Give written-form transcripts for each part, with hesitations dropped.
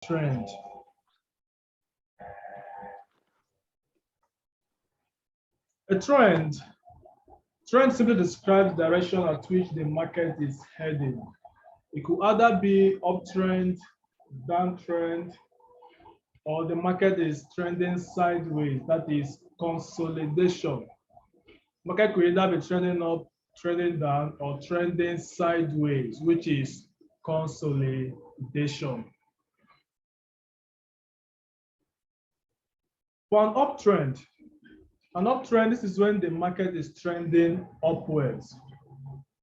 trend. A trend simply describes the direction at which the market is heading. It could either be uptrend, downtrend, or the market is trending sideways. That is consolidation. Market could either be trending up, trending down, or trending sideways, which is consolidation. For an uptrend, this is when the market is trending upwards.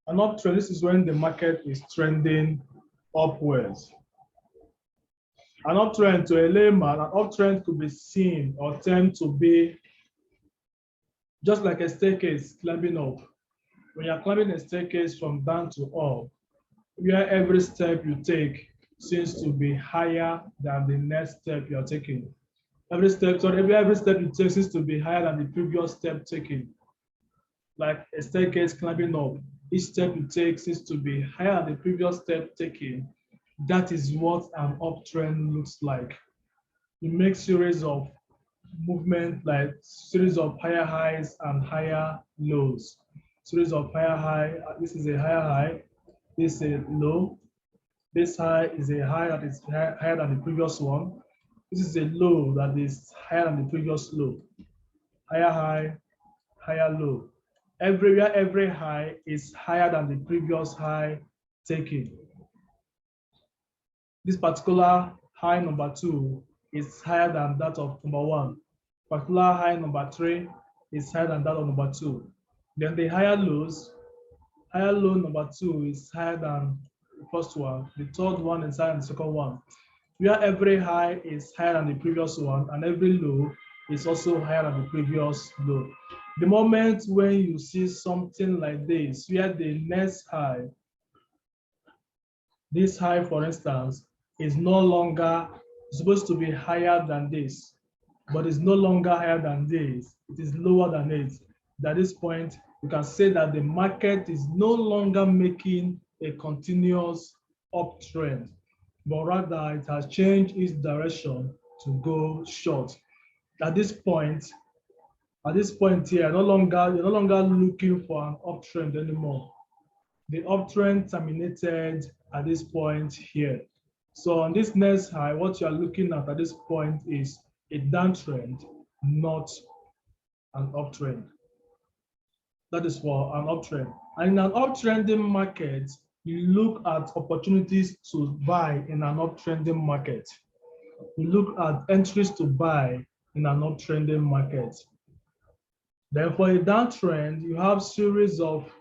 An uptrend, this is when the market is trending upwards. An uptrend to a layman, an uptrend could be seen or termed to be just like a staircase climbing up. When you're climbing a staircase from down to up, where every step you take seems to be higher than the next step you're taking. Every step you take seems to be higher than the previous step taken. Like a staircase climbing up, each step you take seems to be higher than the previous step taken. That is what an uptrend looks like. You make series of movement, like series of higher highs and higher lows. Series of higher high. This is a higher high. This is a low. This high is a high that is higher than the previous one. This is a low that is higher than the previous low. Higher high, higher low. Everywhere, every high is higher than the previous high taken. This particular high number 2 is higher than that of number 1. Particular high number 3 is higher than that of number 2. Then the higher low number 2 is higher than the first one. The third one is higher than the second one. Where every high is higher than the previous one and every low is also higher than the previous low. The moment when you see something like this, where the next high, this high for instance, is no longer supposed to be higher than this, but is no longer higher than this, it is lower than it. At this point, you can say that the market is no longer making a continuous uptrend, but rather it has changed its direction to go short. At this point here, you're no longer looking for an uptrend anymore. The uptrend terminated at this point here. So on this next high, what you are looking at this point is a downtrend, not an uptrend. That is for an uptrend. And in an uptrending market, you look at opportunities to buy in an uptrending market. You look at entries to buy in an uptrending market. Then for a downtrend, you have series of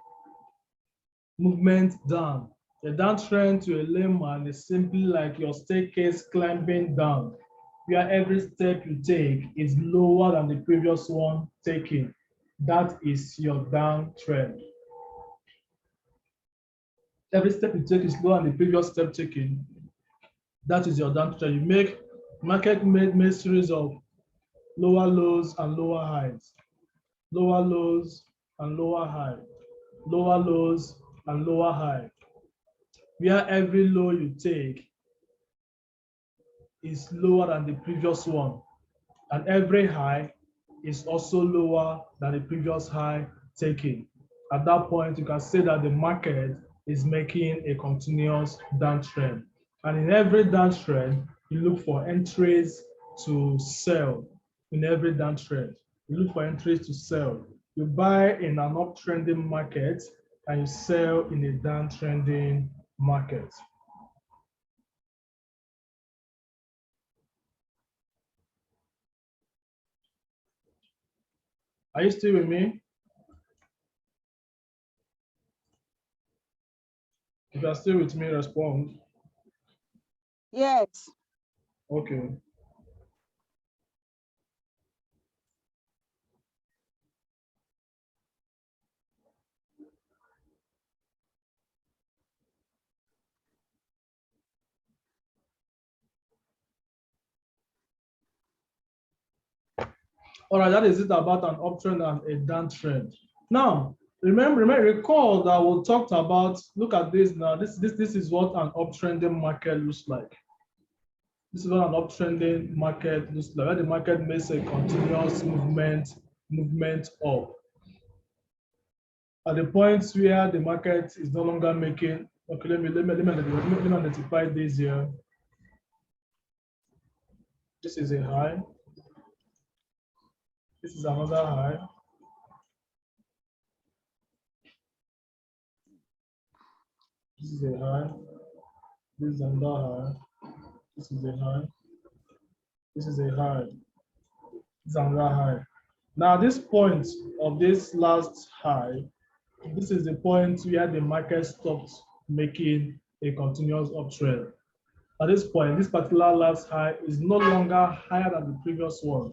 movement down. A downtrend to a layman is simply like your staircase climbing down, where every step you take is lower than the previous one taken. That is your downtrend. Every step you take is lower than the previous step taken. That is your downtrend. You make market made series of lower lows and lower highs, lower lows and lower high, lower lows and lower high, where every low you take is lower than the previous one, and every high is also lower than the previous high taken. At that point, you can say that the market is making a continuous downtrend. And in every downtrend, you look for entries to sell. In every downtrend, you look for entries to sell. You buy in an uptrending market and you sell in a downtrending market. Are you still with me? If you are still with me, respond. Yes. Okay. All right, that is it about an uptrend and a downtrend. Now, recall that we talked about, look at this now, this is what an uptrending market looks like. This is not an uptrending market. This is where the market makes a continuous movement up. At the points where the market is no longer making, okay, let me identify this here. This is a high. This is another high. This is a high. This is another high. This is a high. This is a high. This is another high. Now, this point of this last high, this is the point where the market stopped making a continuous uptrend. At this point, this particular last high is no longer higher than the previous one.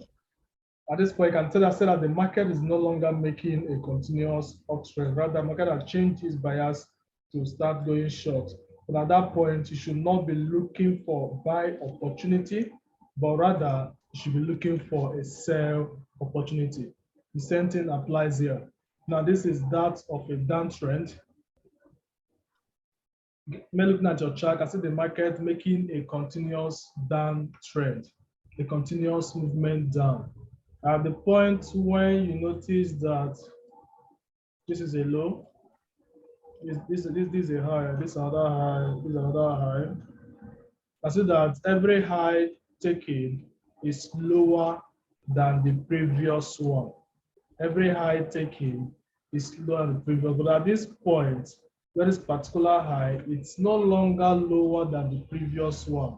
At this point, I can say that the market is no longer making a continuous uptrend. Rather, the market has changed its bias to start going short. But at that point, you should not be looking for buy opportunity, but rather you should be looking for a sell opportunity. The same thing applies here. Now, this is that of a downtrend. Looking at your chart, I see the market making a continuous downtrend, a continuous movement down. At the point when you notice that this is a low, this is a high, this is another high, this is another high. I see that every high taken is lower than the previous one. Every high taken is lower than the previous, but at this point, this particular high, it's no longer lower than the previous one.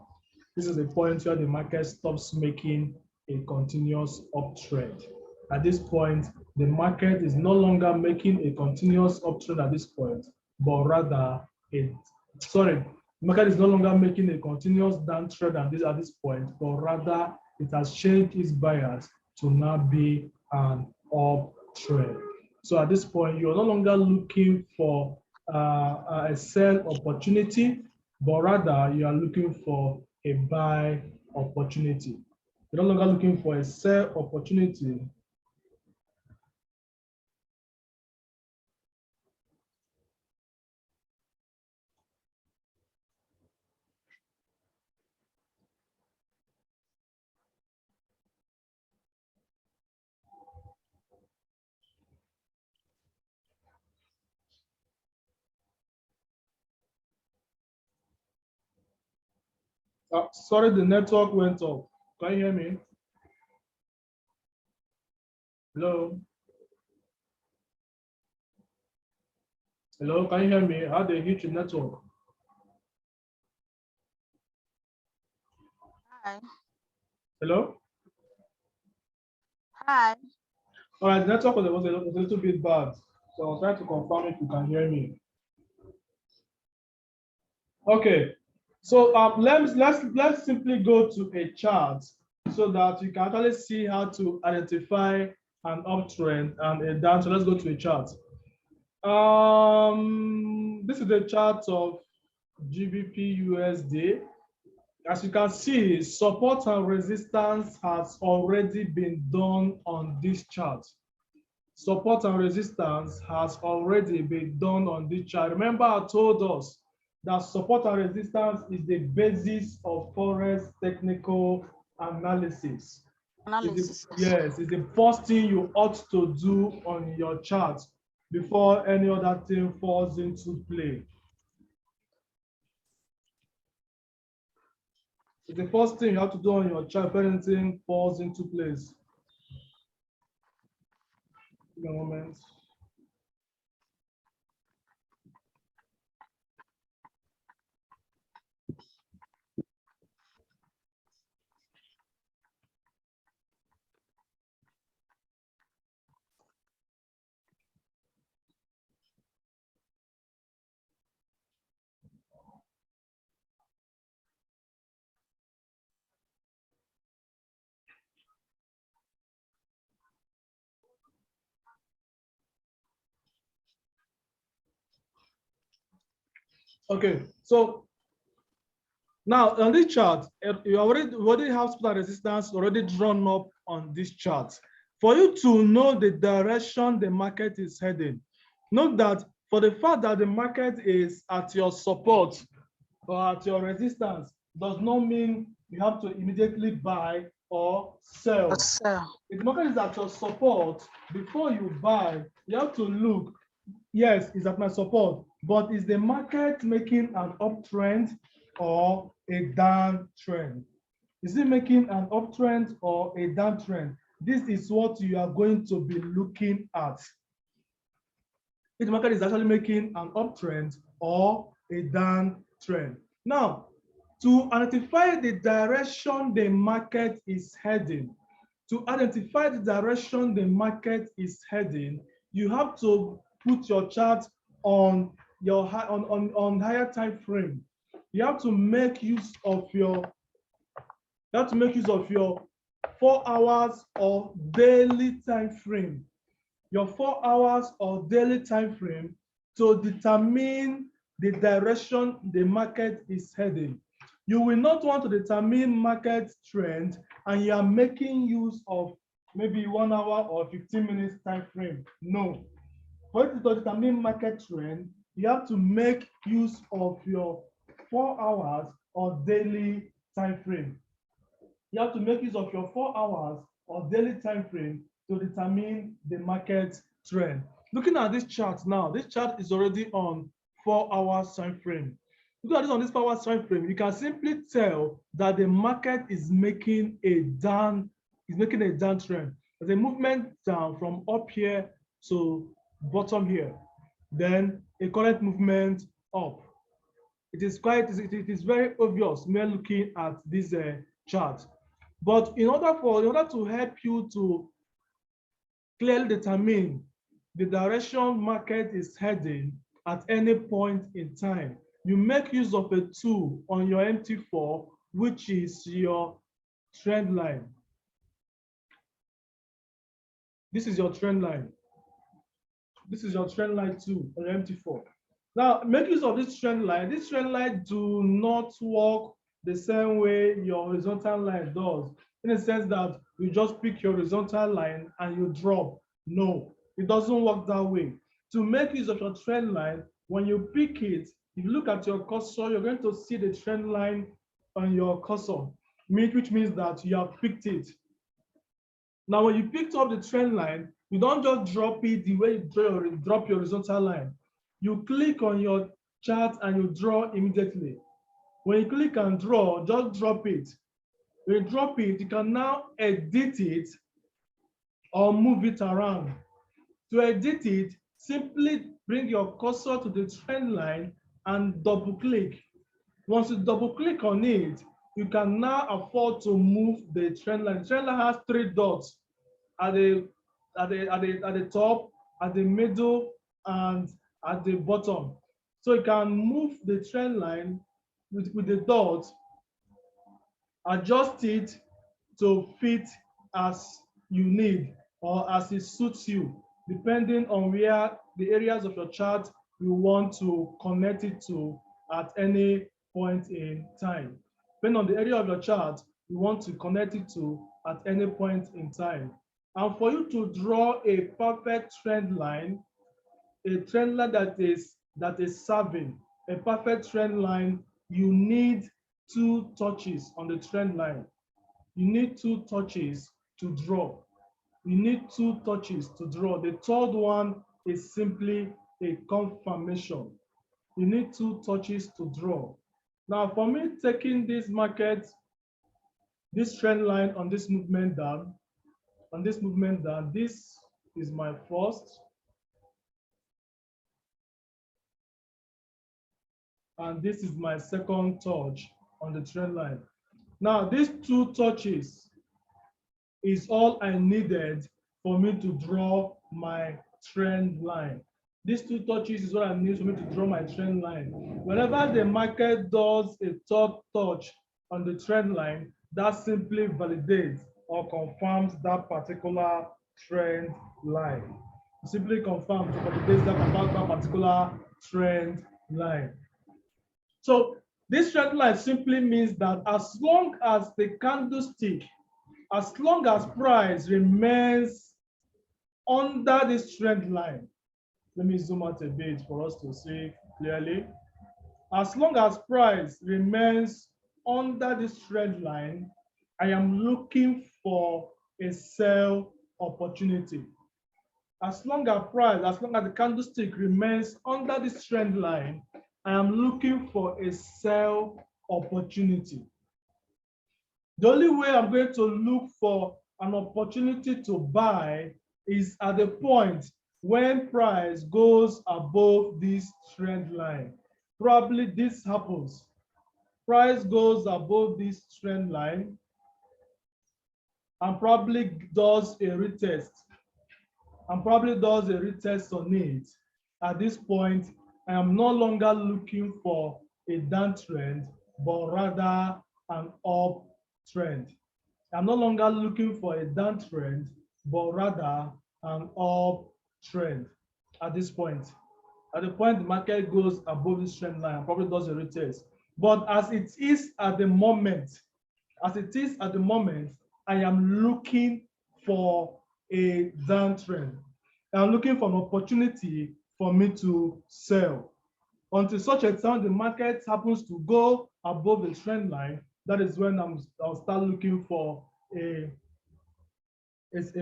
This is the point where the market stops making a continuous uptrend. At this point, the market is no longer making a continuous uptrend at this point, but rather the market is no longer making a continuous downtrend at this point, but rather it has changed its bias to now be an uptrend. So at this point, you're no longer looking for a sell opportunity, but rather you are looking for a buy opportunity. You're no longer looking for a sell opportunity. Sorry, the network went off. Can you hear me? Hello? Hello, can you hear me? I had a huge network. Hi. Hello? Hi. All right, the network was a little bit bad. So I was trying to confirm if you can hear me. Okay, so let's simply go to a chart so that you can actually see how to identify an uptrend and a down. So let's go to a chart. This is the chart of GBP USD. As you can see, support and resistance has already been done on this chart. Support and resistance has already been done on this chart. Remember, I told us that support and resistance is the basis of Forex technical analysis. Yes, it's the first thing you ought to do on your chart before any other thing falls into play. It's the first thing you have to do on your chart before anything falls into place. Give me a moment. Okay, so now on this chart, you already have support and resistance already drawn up on this chart. For you to know the direction the market is heading, note that for the fact that the market is at your support or at your resistance, does not mean you have to immediately buy or sell. If the market is at your support, before you buy, you have to look, yes, it's at my support, but is the market making an uptrend or a downtrend? Is it making an uptrend or a downtrend? This is what you are going to be looking at. If the market is actually making an uptrend or a downtrend. Now, to identify the direction the market is heading, you have to put your chart on your higher time frame. You have to make use of your 4 hours or daily time frame. Your 4 hours or daily time frame to determine the direction the market is heading. You will not want to determine market trend and you are making use of maybe 1 hour or 15 minutes time frame. No. For you to determine market trend, you have to make use of your 4 hours or daily time frame. You have to make use of your 4 hours or daily time frame to determine the market trend. Looking at this chart now, this chart is already on 4 hours time frame. Looking at this on this 4 hours time frame, you can simply tell that the market is making a downtrend. There's a movement down from up here to bottom here, then a current movement up. It is very obvious when looking at this chart. But in order to help you to clearly determine the direction market is heading at any point in time, you make use of a tool on your MT4, which is your trend line. This is your trend line. This is your trend line tool on your MT4. Now, make use of this trend line. This trend line do not work the same way your horizontal line does, in the sense that you just pick your horizontal line and you drop. No, it doesn't work that way. To make use of your trend line, when you pick it, if you look at your cursor, you're going to see the trend line on your cursor, which means that you have picked it. Now, when you picked up the trend line, you don't just drop it the way you drop your horizontal line. You click on your chart and you draw immediately. When you click and draw, just drop it. When you drop it, you can now edit it or move it around. To edit it, simply bring your cursor to the trend line and double click. Once you double click on it, you can now afford to move the trend line. The trend line has 3 dots at the top, at the middle, and at the bottom. So you can move the trend line with the dots, adjust it to fit as you need or as it suits you, depending on where the areas of your chart you want to connect it to at any point in time. Depending on the area of your chart you want to connect it to at any point in time. And for you to draw a perfect trend line, a trend line that is serving, a perfect trend line, you need 2 touches on the trend line. You need 2 touches to draw. You need 2 touches to draw. The third one is simply a confirmation. You need 2 touches to draw. Now, for me, taking this market, this trend line on this movement down, this is my first, and this is my second touch on the trend line. Now, these 2 touches is all I needed for me to draw my trend line. These 2 touches is what I need for me to draw my trend line. Whenever the market does a 3rd touch on the trend line, that simply validates or confirms that particular trend line. Simply confirms or validates that particular trend line. So this trend line simply means that as long as the candlestick, as long as price remains under this trend line, let me zoom out a bit for us to see clearly. As long as price remains under this trend line, I am looking for a sell opportunity. As long as the candlestick remains under this trend line, I am looking for a sell opportunity. The only way I'm going to look for an opportunity to buy is at the point when price goes above this trend line. Probably this happens. Price goes above this trend line and probably does a retest on it. At this point, I am no longer looking for a downtrend, but rather an uptrend. I'm no longer looking for a downtrend, but rather an uptrend at this point. At the point the market goes above this trend line, probably does a retest. But as it is at the moment, I am looking for a downtrend. I'm looking for an opportunity for me to sell. Until such a time the market happens to go above the trend line, that is when I'll start looking for a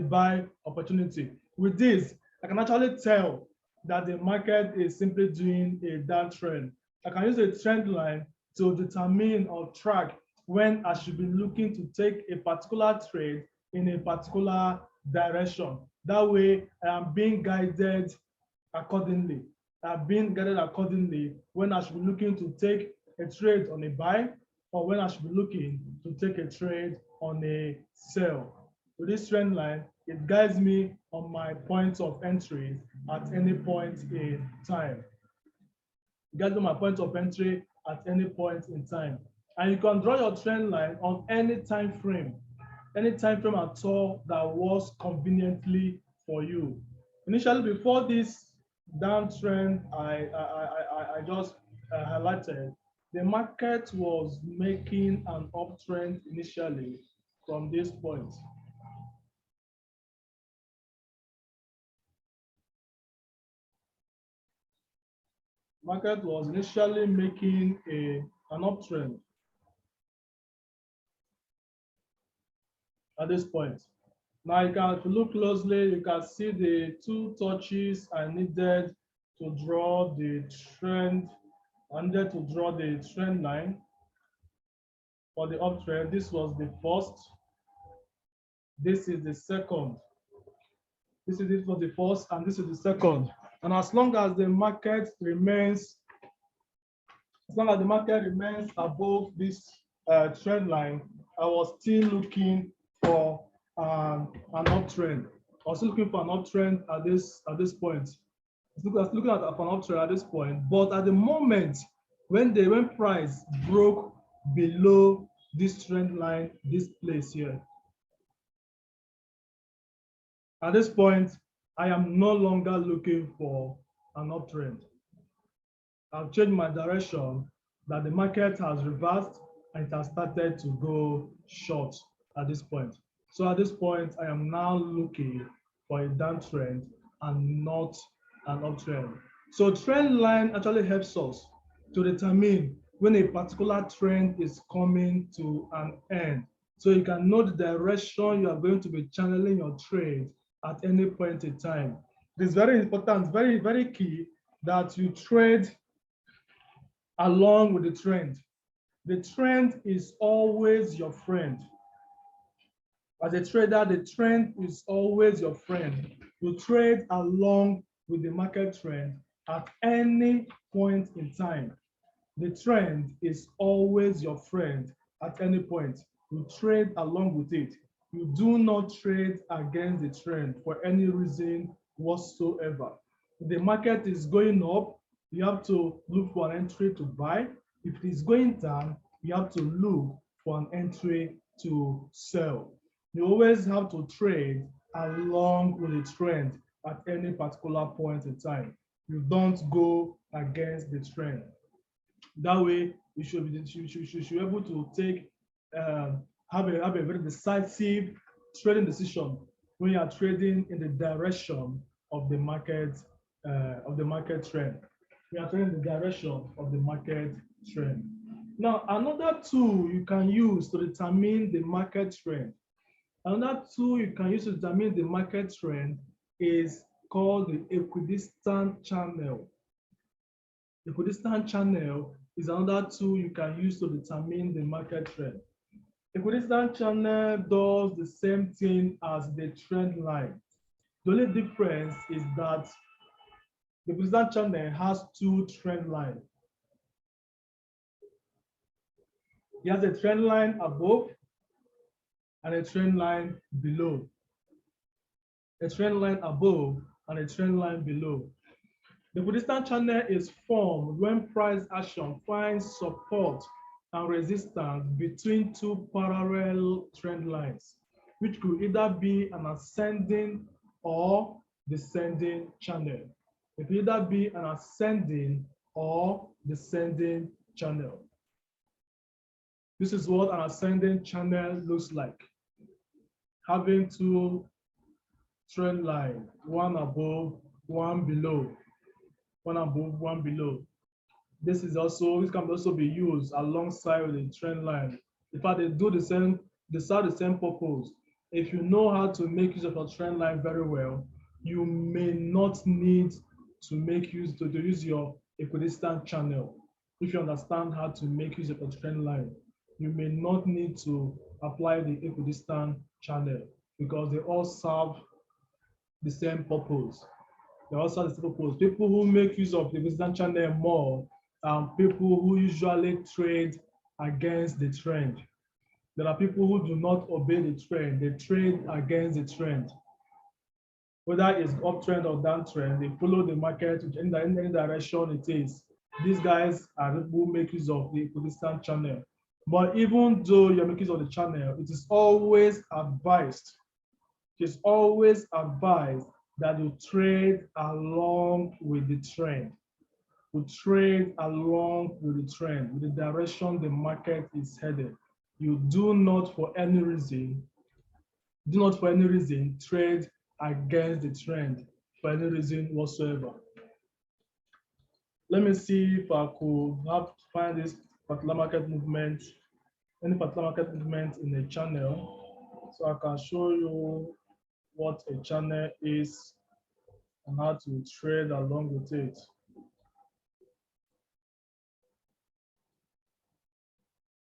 buy opportunity. With this, I can actually tell that the market is simply doing a downtrend. I can use a trend line to determine or track when I should be looking to take a particular trade in a particular direction. That way, I am being guided accordingly. I'm being guided accordingly when I should be looking to take a trade on a buy or when I should be looking to take a trade on a sell. With this trend line, it guides me on my points of entry at any point in time. It guides me on my point of entry at any point in time. And you can draw your trend line on any time frame at all that works conveniently for you. Initially, before this downtrend I just highlighted, the market was making an uptrend initially from this point. Market was initially making an uptrend at this point. Now if you look closely, you can see the two touches I needed to draw the trend. I needed to draw the trend line for the uptrend. This was the first. This is the second. This is it for the first, and this is the second. And as long as the market remains, above this trend line, I was still looking for an uptrend. I was still looking for an uptrend at this point. I was looking at an uptrend at this point, but at the moment when price broke below this trend line, this place here, at this point, I am no longer looking for an uptrend. I've changed my direction, that the market has reversed and it has started to go short at this point. So at this point, I am now looking for a downtrend and not an uptrend. So trend line actually helps us to determine when a particular trend is coming to an end. So you can know the direction you are going to be channeling your trade at any point in time. It is very important, very, very key that you trade along with the trend. The trend is always your friend. As a trader, the trend is always your friend. You trade along with the market trend at any point in time. The trend is always your friend at any point. You trade along with it. You do not trade against the trend for any reason whatsoever. If the market is going up, you have to look for an entry to buy. If it is going down, you have to look for an entry to sell. You always have to trade along with the trend at any particular point in time. You don't go against the trend. That way, you should be able to take have a very decisive trading decision when you are trading in the direction of the market trend. We are trading the direction of the market trend. Now, another tool you can use to determine the market trend. Another tool you can use to determine the market trend is called the equidistant channel. Equidistant channel is another tool you can use to determine the market trend. Equidistant channel does the same thing as the trend line. The only difference is that the equidistant channel has two trend lines. It has a trend line above and a trend line below. A trend line above and a trend line below. The equidistant channel is formed when price action finds support and resistance between two parallel trend lines, which could either be an ascending or descending channel. It could either be an ascending or descending channel. This is what an ascending channel looks like. Having two trend lines, one above, one below. One above, one below. This can also be used alongside the trend line. In fact, they serve the same purpose. If you know how to make use of a trend line very well, you may not need to use your equidistant channel. If you understand how to make use of a trend line, you may not need to apply the equidistant channel because they all serve the same purpose. They also have the same purpose. People who make use of the equidistant channel more are people who usually trade against the trend. There are people who do not obey the trend. They trade against the trend. Whether it's uptrend or downtrend, they follow the market in any direction it is. These guys are people who make use of the equidistant channel. But even though you're making use of the channel, it is always advised. It is always advised that you trade along with the trend. You trade along with the trend, with the direction the market is headed. You do not for any reason trade against the trend for any reason whatsoever. Let me see if I could find this particular market movement, any particular market movement in a channel, so I can show you what a channel is and how to trade along with it.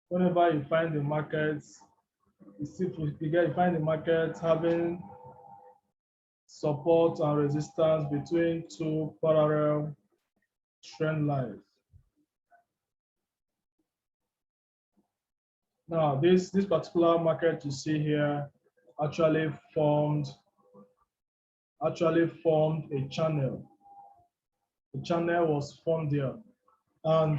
Whenever you find the markets, you find the market having support and resistance between two parallel trend lines. Now, this particular market you see here actually formed a channel. The channel was formed here, and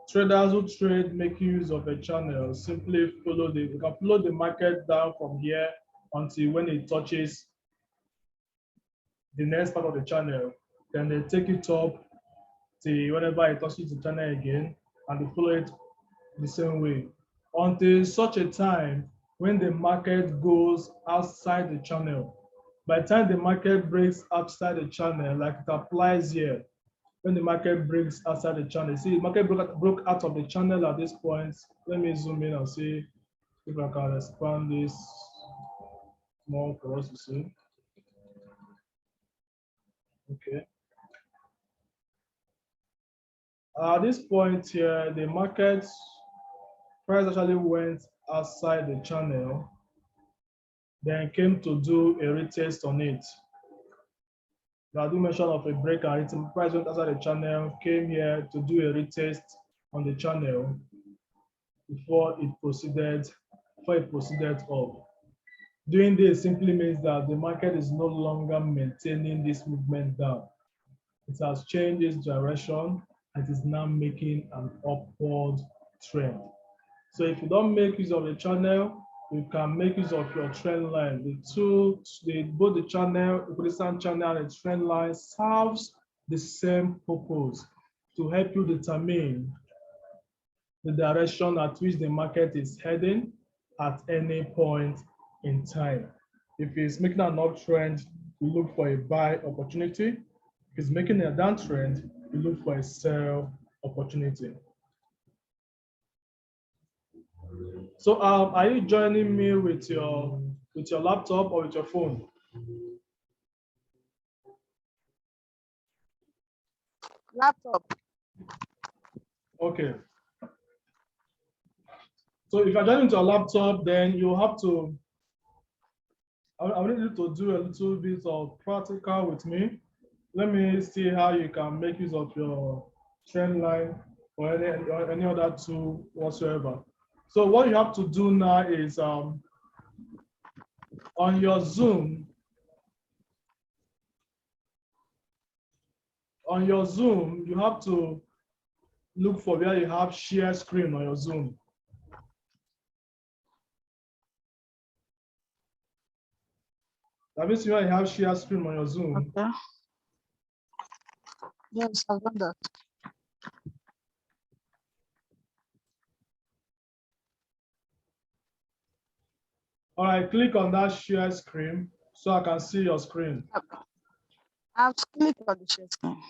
traders who trade making use of a channel simply follow the market down from here until when it touches the next part of the channel. Then they take it up till whenever it touches the channel again, and they follow it the same way until such a time when the market goes outside the channel. By the time the market breaks outside the channel, like it applies here, when the market breaks outside the channel, see the market broke out of the channel at this point. Let me zoom in and see if I can expand this more for us to see. Okay. At this point here, the market price actually went outside the channel, then came to do a retest on it. I do mention of a break and it price went outside the channel, came here to do a retest on the channel before it proceeded up. Doing this simply means that the market is no longer maintaining this movement down. It has changed its direction and is now making an upward trend. So if you don't make use of the channel, you can make use of your trend line. Both the channel, the equidistant channel and the trend line serves the same purpose to help you determine the direction at which the market is heading at any point in time. If it's making an uptrend, you look for a buy opportunity. If it's making a downtrend, you look for a sell opportunity. So are you joining me with your laptop or with your phone? Laptop. Okay. So if you're joining to your laptop, then you have to, I need you to do a little bit of practical with me. Let me see how you can make use of your trend line or any other tool whatsoever. So what you have to do now is on your Zoom, you have to look for where you have share screen on your Zoom. That means where you have share screen on your Zoom. Okay. Yes, I've done that. All right, click on that share screen so I can see your screen. I've clicked on the share screen.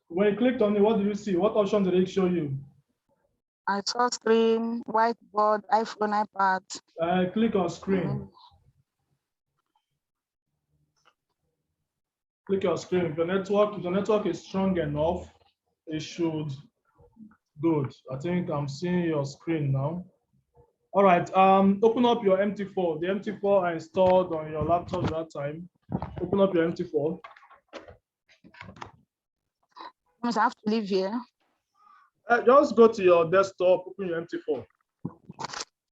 When you clicked on it, what did you see? What option did it show you? I saw screen, whiteboard, iPhone, iPad. Click on screen. Click your screen. If the network is strong enough, it should. Good. I think I'm seeing your screen now. All right. Open up your MT4. The MT4 I installed on your laptop that time. Open up your MT4. I have to leave here. Just go to your desktop, open your MT4.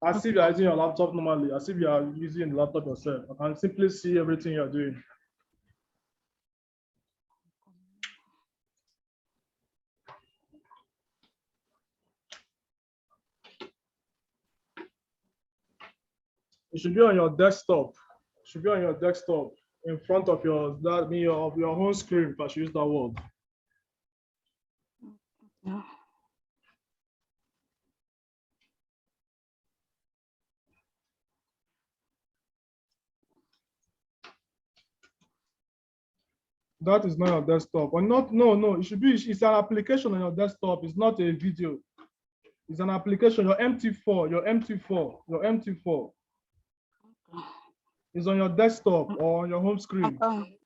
As if you're using your laptop normally, as if you are using the laptop yourself. I can simply see everything you're doing. It should be on your desktop. It should be on your desktop in front of your home screen, if I should use that word. Yeah. That is not your desktop. Or not, no. It should be, it's an application on your desktop. It's not a video. It's an application. Your MT4 is on your desktop or on your home screen. Okay.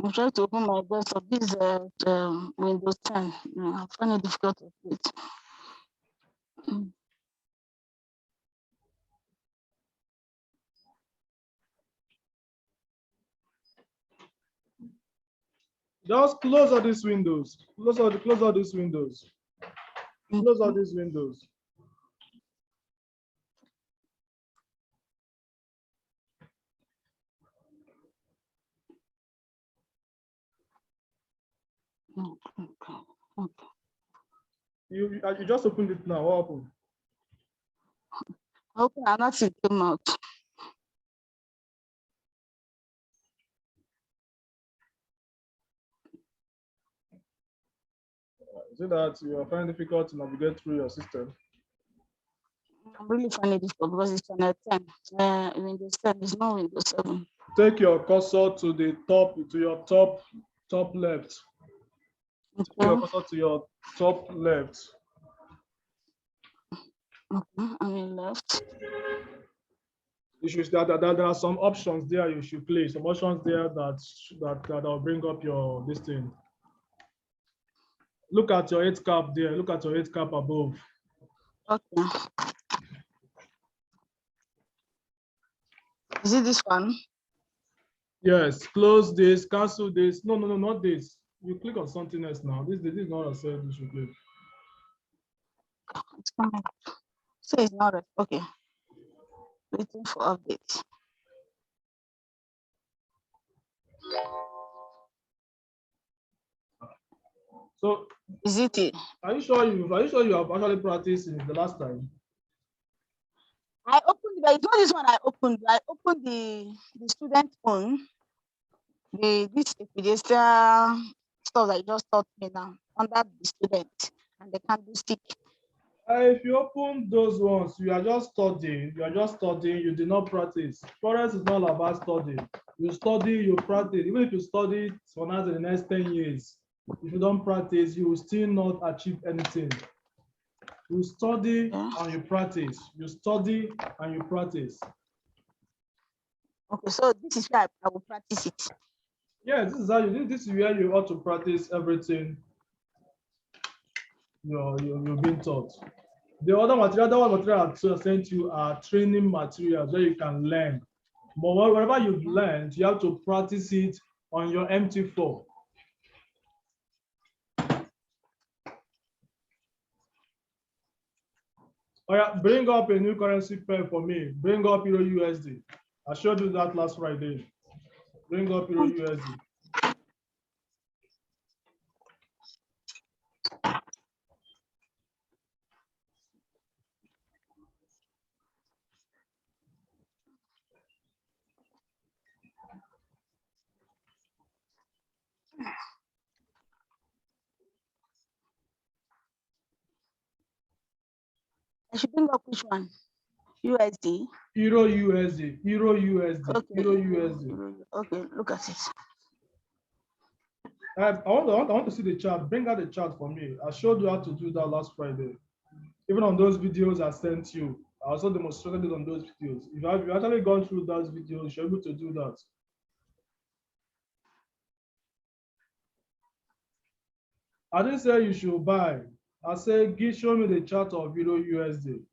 I'm trying to open my desktop. This is Windows 10. I find it difficult to operate. Just close all these windows. Close all these windows. Close all these windows. Okay. You just opened it now. What happened? Okay, and that's it came out. Is it that you are finding it difficult to navigate through your system? I'm really finding it difficult because it's on a 10. Windows 10 is not Windows 7. Take your cursor to the top, to your top left. Okay. Take your cursor to your top left. Okay, I mean left. You should there are some options there you should play. Some options there that will bring up your this thing. Look at your 8 cap there. Look at your 8 cap above. Okay. Is it this one? Yes. Close this. Cancel this. No, not this. You click on something else now. This is not what I said you should click. It's coming. So it's not right. Okay. Waiting for updates. So is it? Are you sure you have actually practiced since the last time? I opened, but it's not this one I opened. I opened the student phone. This pedestrian stuff that you just taught me now under the student and the candlestick. If you open those ones, you are just studying. You did not practice. Forest is not about studying. You study, you practice. Even if you study for now the next 10 years, if you don't practice, you will still not achieve anything. You study Yeah. and you practice. You study and you practice. Okay, so this is where I will practice it. Yeah, this is how you. This is where you ought to practice everything you've been taught. The other material I sent you are training materials where you can learn. But whatever you've learned, you have to practice it on your MT4. Oh yeah, bring up a new currency pair for me. Bring up Euro USD. I showed you that last Friday. Bring up Euro USD. I should bring up which one? USD. Euro USD. Euro USD. Okay. Euro USD. Okay, look at it. I want to see the chart. Bring out the chart for me. I showed you how to do that last Friday. Even on those videos I sent you, I also demonstrated it on those videos. If you actually gone through those videos, you're able to do that. I didn't say you should buy. I said, show me the chart of Euro USD.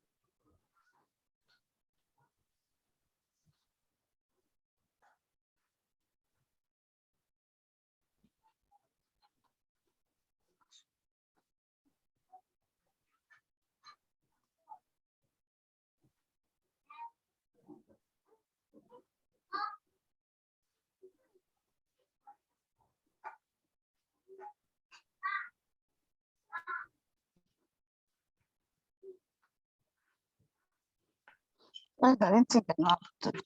I didn't think I know how to.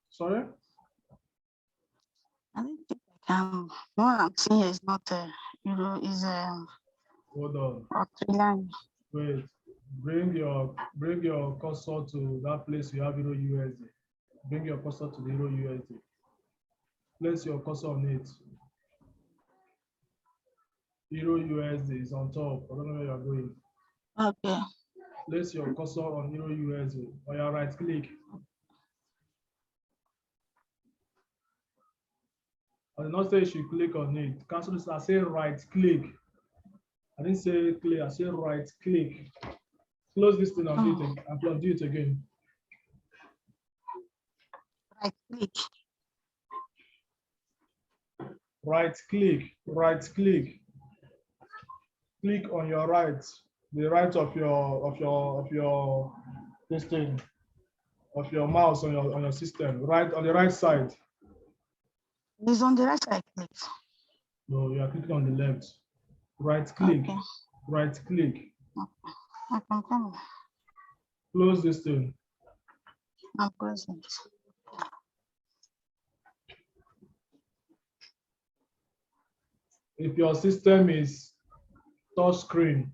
Sorry? I didn't think I can. What I'm seeing here is not is Hold on. Australian. Wait. Bring your cursor to that place you have Euro USD. Bring your cursor to the Euro USD. Place your cursor on it. Euro USD is on top. I don't know where you're going. Okay. Place your cursor on Euro USD or your right click. I did not say you should click on it. Cancel this. I say right click. I didn't say click. I say right click. Close this thing and do it, and do it again. Right click. Right click. Right click. Click on your right, the right of your this thing, of your mouse on your system. Right on the right side. It's on the right side. Click. No, you are clicking on the left. Right click. Okay. Right click. I can come. Close this thing. I'm closing it. If your system is touch screen,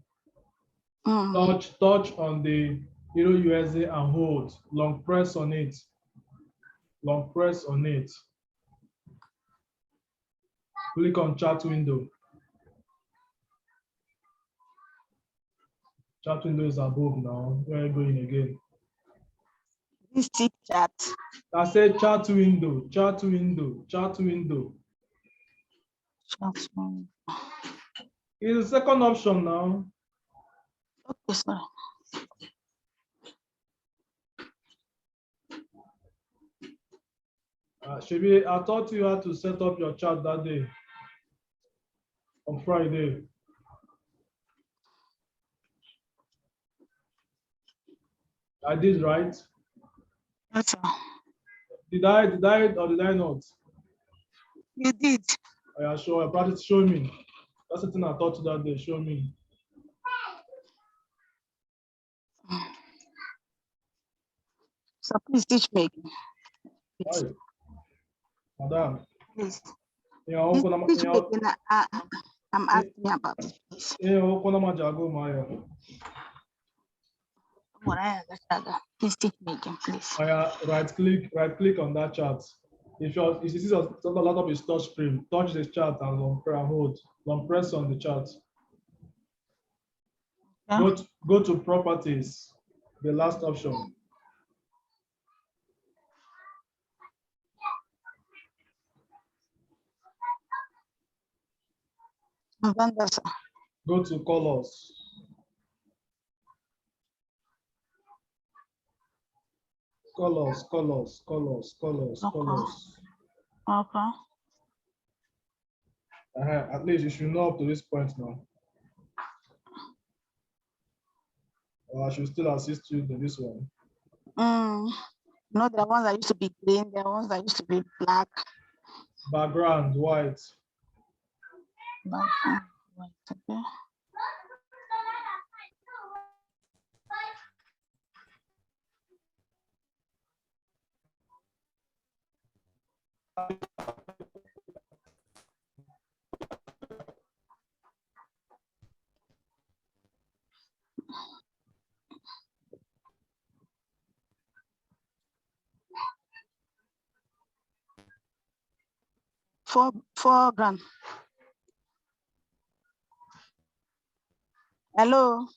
touch on the Euro USD and hold. Long press on it. Long press on it. Click on chat window. Chat window is above now. Where are you going again? This is chat. I said chat window, chat window, chat window. Chat window. It's the second option now. Okay, sorry. Shebi, I taught you how to set up your chat that day on Friday. I did, right? Yes, sir. Did I or did I not? You did. Yeah, sure. Practice. Show me. That's the thing I taught you that day. Show me. So please teach me. Why? Madam. Please. You know, Teach me again. I'm asking about it, please. Please teach me again, please. Right click on that chart. If you see a lot of his touch screen, touch the chart and hold. Long press on the chart. Yeah. Go to properties, the last option. Vendors. Go to colors. Colors, colors, colors, colors, Okay. colors. Okay. At least you should know up to this point now. Or I should still assist you in this one. No, the ones that used to be green, the ones that used to be black. Background, white. Background, white, okay. Foreground. Hello.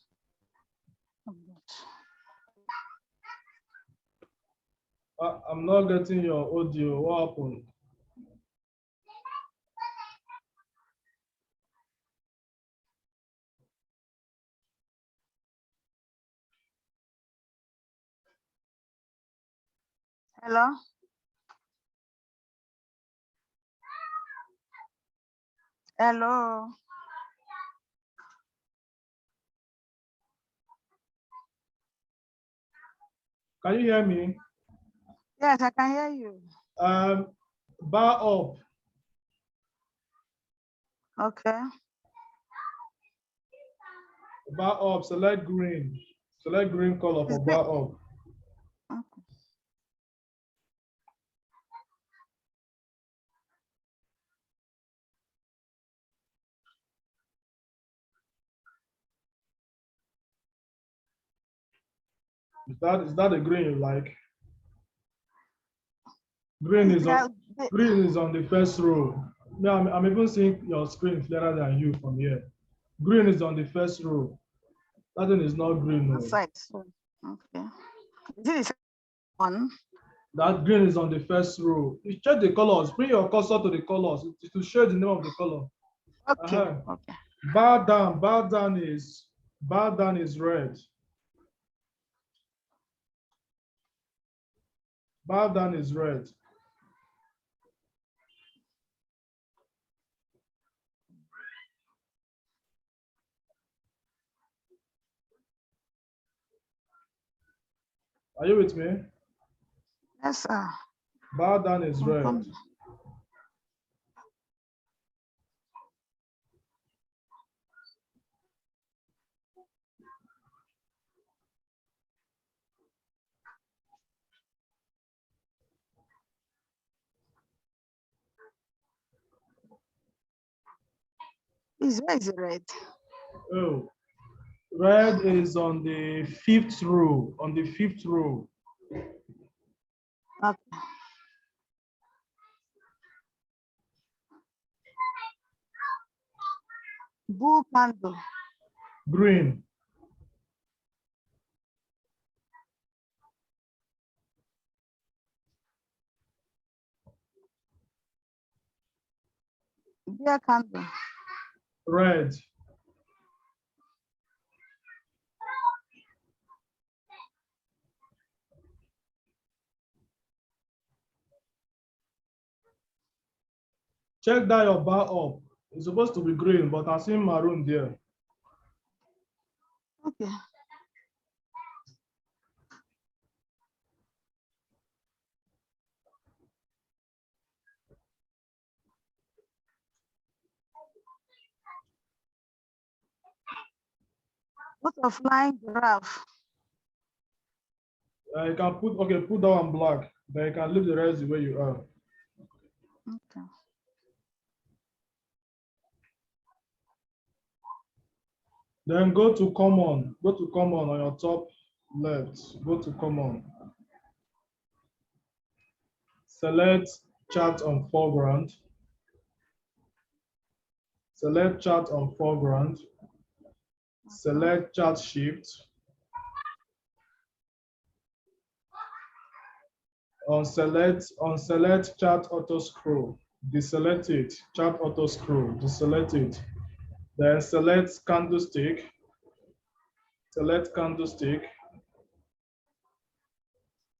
Oh, God. I'm not getting your audio. What happened? Hello. Hello. Can you hear me? Yes, I can hear you. Bar up. Okay. Bar up. Select green. Select green color for bar up. Okay. Is that the green you like? Green is on the first row. Yeah, I'm even seeing your screen clearer than you from here. Green is on the first row. That one is not green. No. Side. Okay. Is it the one? That green is on the first row. You check the colors. Bring your cursor to the colors to show the name of the color. Okay. Okay. Bar down. Bar down is red. Bar down is red. Are you with me? Yes, sir. Bar down is I'm red. coming. Where is it red? Oh, red is on the fifth row. On the fifth row. Okay. Blue candle. Green. Beer candle. Red. Check that your bar up. It's supposed to be green, but I see maroon there. Okay. What a flying giraffe. You can put that one black. Then you can leave the rest the way you are. Okay. Then go to common. Go to common on your top left. Go to common. Select chart on foreground. Select chart on foreground. Select chart shift. Unselect chart auto scroll. Deselect it. Chart auto scroll. Deselect it. Then select candlestick. Select candlestick.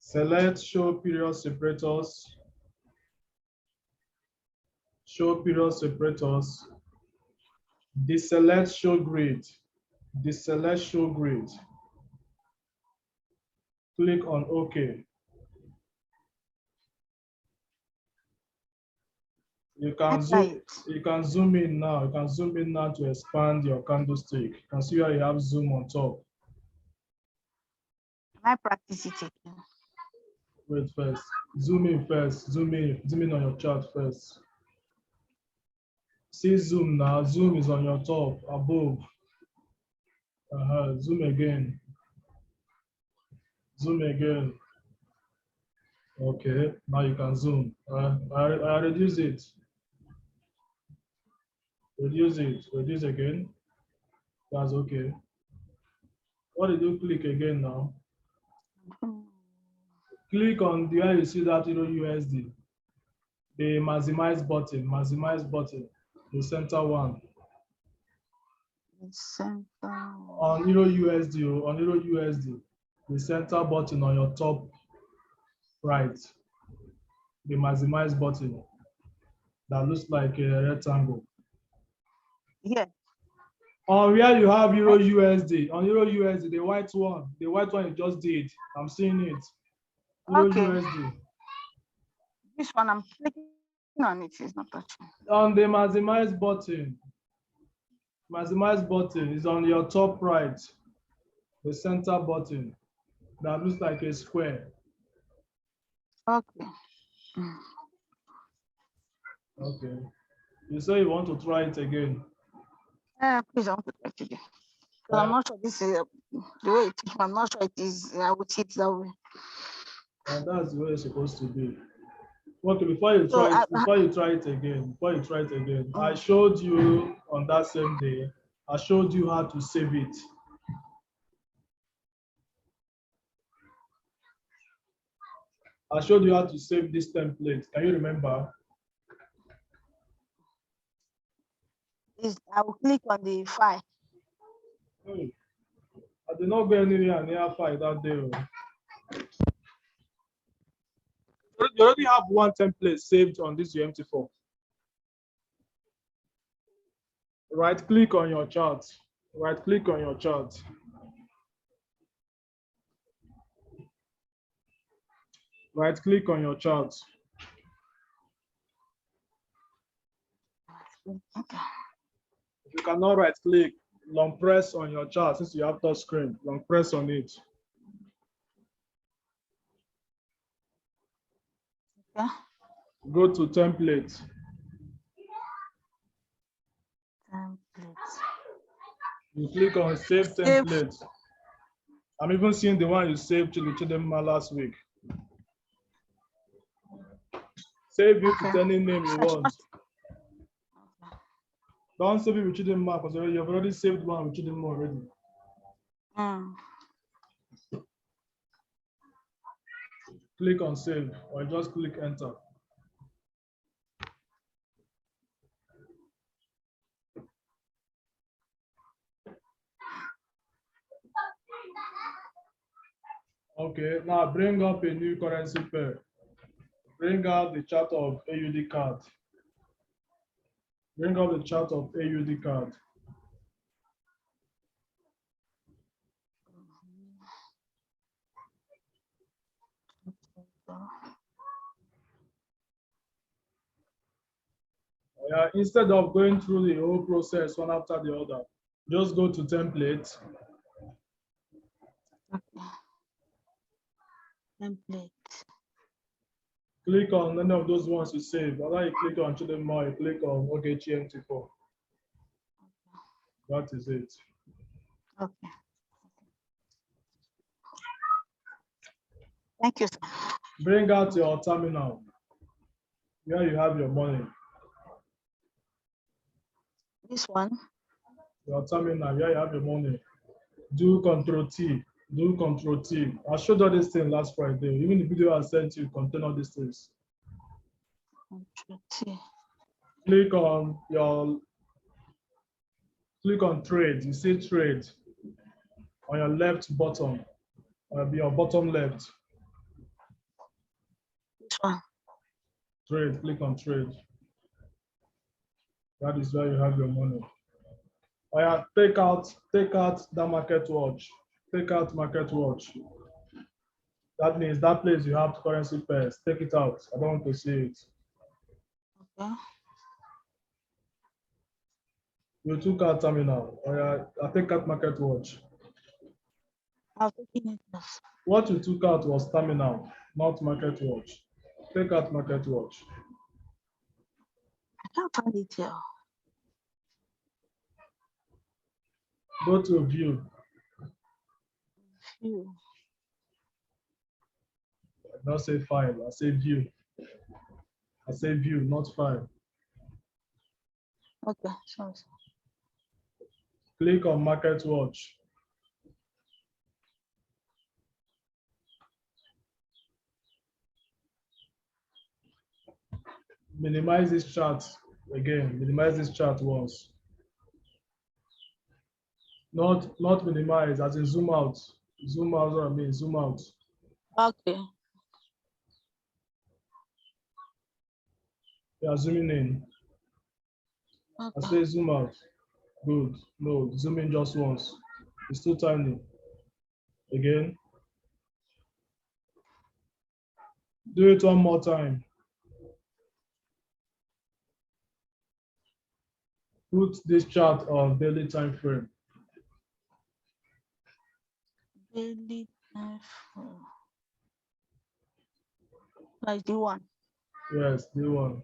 Select show period separators. Show period separators. Deselect show grid. Deselect show grid. Click on OK. You can zoom in now. You can zoom in now to expand your candlestick. You can see where you have zoom on top. Can I practice it again? Wait first. Zoom in first. Zoom in on your chart first. See zoom now. Zoom is on your top, above. Zoom again. Zoom again. Okay, now you can zoom. I reduce it. Reduce it. Reduce again. That's okay. What did you click again now? Click on the where you see that Euro USD. The maximize button. Maximize button. The center one. The center. On Euro USD. On Euro USD. The center button on your top right. The maximize button. That looks like a rectangle. Yeah. On where you have Euro USD, on Euro USD, the white one you just did. I'm seeing it. Euro Okay. USD. This one I'm clicking on it is not touching. On the maximize button is on your top right, the center button that looks like a square. Okay. Okay. You say you want to try it again. Please, I want to try it again. I'm not sure this is the way it is. I'm not sure it is. I would see it that way. And that's the way it's supposed to be. Okay, before you try it again, I showed you on that same day, I showed you how to save it. I showed you how to save this template. Can you remember? I will click on the file. I did not go anywhere near file that day. You already have one template saved on this UMT4. Right click on your chart. Right click on your chart. Right click on your chart. If you cannot right click, long press on your chart since you have touch screen. Long press on it. Okay. Go to template. You click on save template. I'm even seeing the one you saved to Chidema last week. Save it with any name you want. Don't save it with Chidema because you've already saved one with Chidema already. Click on save or just click enter. Okay, now bring up a new currency pair. Bring out the chart of AUD card. Bring up the chart of AUD card. Instead of going through the whole process one after the other, just go to template. Template. Click on any of those ones you save. After you click on Chidema, you click on OKGMT4. That is it. Okay. Thank you, sir. Bring out your terminal where you have your money. This one? Your terminal, yeah, you have your money. Do Control T. Do Control T. I showed all this thing last Friday. Even the video I sent you contain all these things. Control T. Click on trade. You see trade on your left bottom. Your bottom left. This one. Trade. Click on trade. That is where you have your money. Oh yeah, take out that market watch. Take out market watch. That means that place you have currency pairs. Take it out. I don't want to see it. Okay. You took out terminal. Oh yeah, I take out market watch. I've taken it off. What you took out was terminal, not market watch. Take out market watch. I can't find it here. Go to view. View. I don't say file. I say view. I say view, not file. Okay. Sorry. Click on market watch. Minimize this chart again. Minimize this chart once. Not minimize, as in zoom out. Zoom out, what I mean, zoom out. Okay. You are zooming in. I Okay. say zoom out. Good. No, zoom in just once. It's too tiny. Again. Do it one more time. Put this chart on daily time frame. Daily time frame. Like the one. Yes, the one.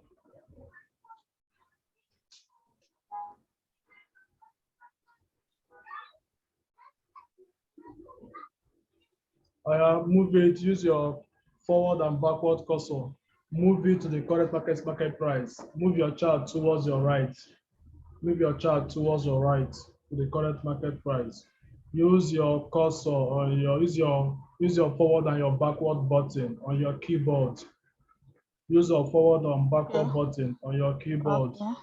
Move it, use your forward and backward cursor. Move it to the current market price. Move your chart towards your right. Move your chart towards your right to the current market price. Use your cursor or use your forward and your backward button on your keyboard. Use your forward and backward Okay. button on your keyboard. Okay.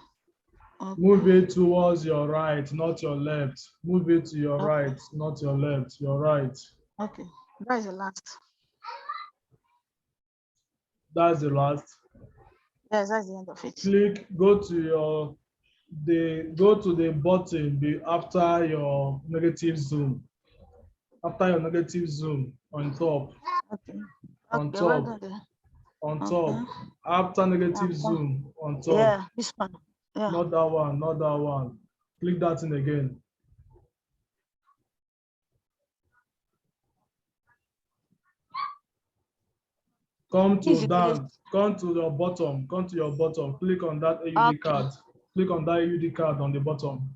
Okay. Move it towards your right, not your left. Move it to your Okay. right, not your left. Your right. Okay. That is the last. That's the last. Yes, that's the end of it. Click, go to the button after your negative zoom. After your negative zoom on top. Okay. On Okay. Well top. done. On Okay. top. After negative Okay. zoom on top. Yeah, this one. Yeah. Not that one, not that one. Click that in again. Come to your bottom. Come to your bottom. Click on that AUD card. Click on that AUD card on the bottom.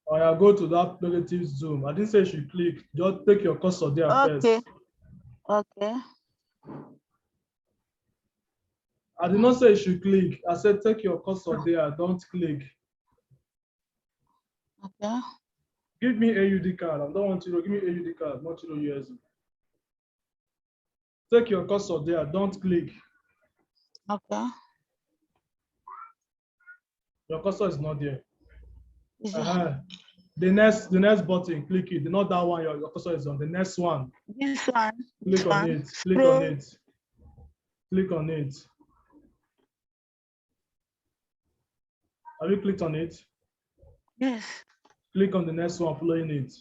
Or go to that negative zoom. I didn't say you should click. Just take your cursor there first. Okay. I did not say you should click. I said take your cursor there. Don't click. Okay. Give me AUD card. I don't want you to give me AUD card, not USD. Take your cursor there. Don't click. Okay. Your cursor is not there. Is it? The next button, click it. Not that one your cursor is on. The next one. This one. Click on it. Click on it. Click on it. Have you clicked on it? Yes. Click on the next one following it.